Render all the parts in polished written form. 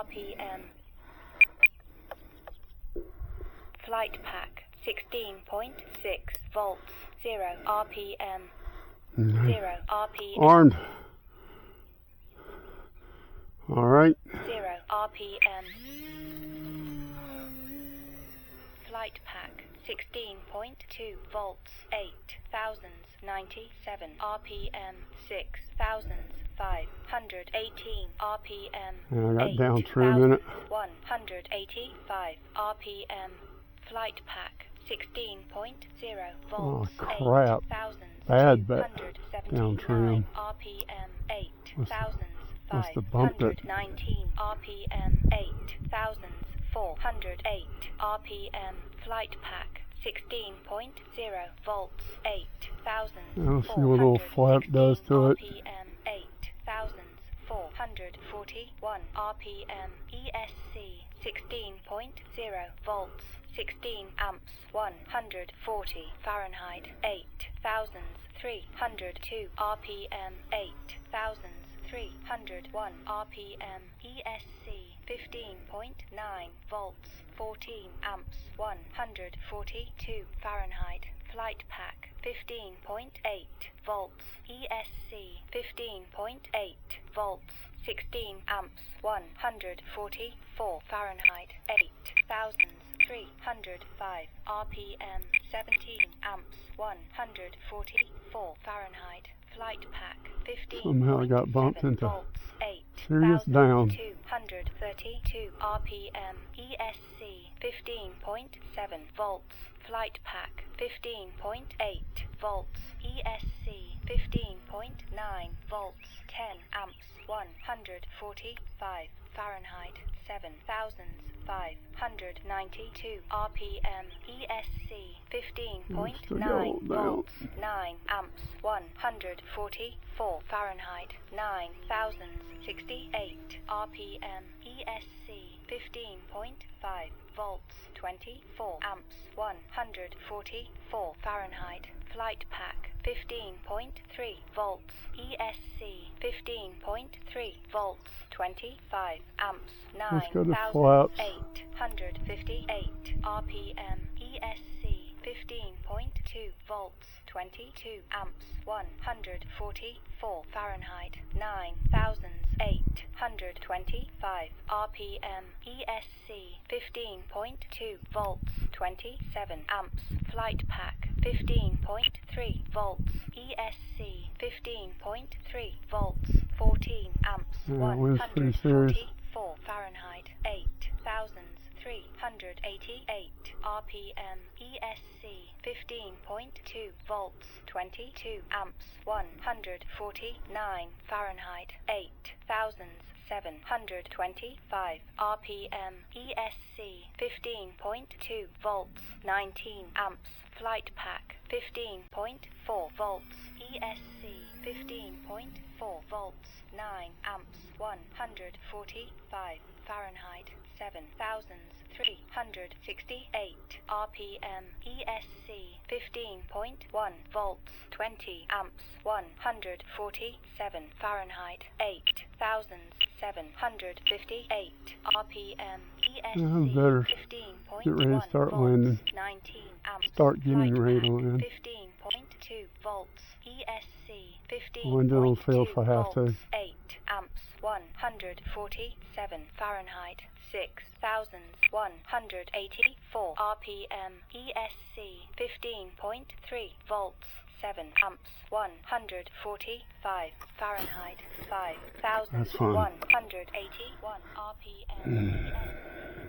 RPM. Flight pack 16.6 volts, 0 RPM. 0 RPM. Armed. All right. 0 RPM. Flight pack 16.2 volts, 8097 RPM, 6518 RPM. And I got down for a minute. 185 RPM. Flight pack 16.0 Oh volts, crap. Bad down trim. RPM, Must have bumped it. 19 RPM, 8408 RPM. Flight pack 16.0 volts, 8000. I'll see what a little flap does to it. RPM, 8441 RPM. ESC 16.0 volts, 16 amps, 140 Fahrenheit, 8302 RPM, 8301 RPM. ESC 15.9 volts, 14 amps, 142 Fahrenheit. Flight pack 15.8 volts. ESC 15.8 volts, 16 amps, 144 Fahrenheit, 8305 RPM. 17 amps, 144 Fahrenheit. Flight pack 15. Somehow I got bumped into volts, serious down. 232 RPM. ESC 15.7 volts. Flight pack 15.8 volts. ESC 15.9 volts, 10 amps, 145 Fahrenheit, 7592 RPM. ESC 15.9 volts, 9 amps, 144 Fahrenheit, 9068 RPM. ESC 15.5 volts, 24 amps, 144 Fahrenheit. Flight pack 15.3 volts. ESC 15.3 volts, 25 amps, Let's go to flaps. 9858 RPM. ESC 15.2 volts, 22 amps, 144 Fahrenheit, 9825 RPM. ESC 15.2 volts, 27 amps. Flight pack 15.3 volts. ESC 15.3 volts, 14 amps, 144 Fahrenheit, 8388 RPM. ESC 15.2 volts, 22 amps, 149 Fahrenheit, 8725 RPM. ESC 15.2 volts, 19 amps. Flight pack 15.4 volts. ESC 15.4 volts, 9 amps, 145 Fahrenheit, 7368 RPM. ESC 15.1 volts, 20 amps, 147 Fahrenheit, 8758 RPM. ESC better 15.1 get ready to start volts, landing. 19 amps. Start getting Flight ready to pack land. 15.2 volts. ESC 15.2 Window will fail if I have to. volts, 8 amps, 147 Fahrenheit, 6184 RPM. ESC 15.3 volts, 7 amps, 145 Fahrenheit, 5181 RPM. ESC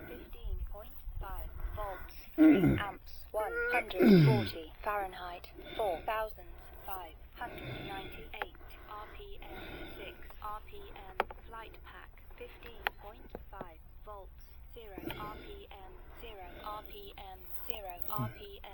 15.5 volts, 3 amps, 140 Fahrenheit, 4598 RPM. 6 RPM. Flight pack 15.5 volts, 0 RPM, 0 RPM, 0 RPM.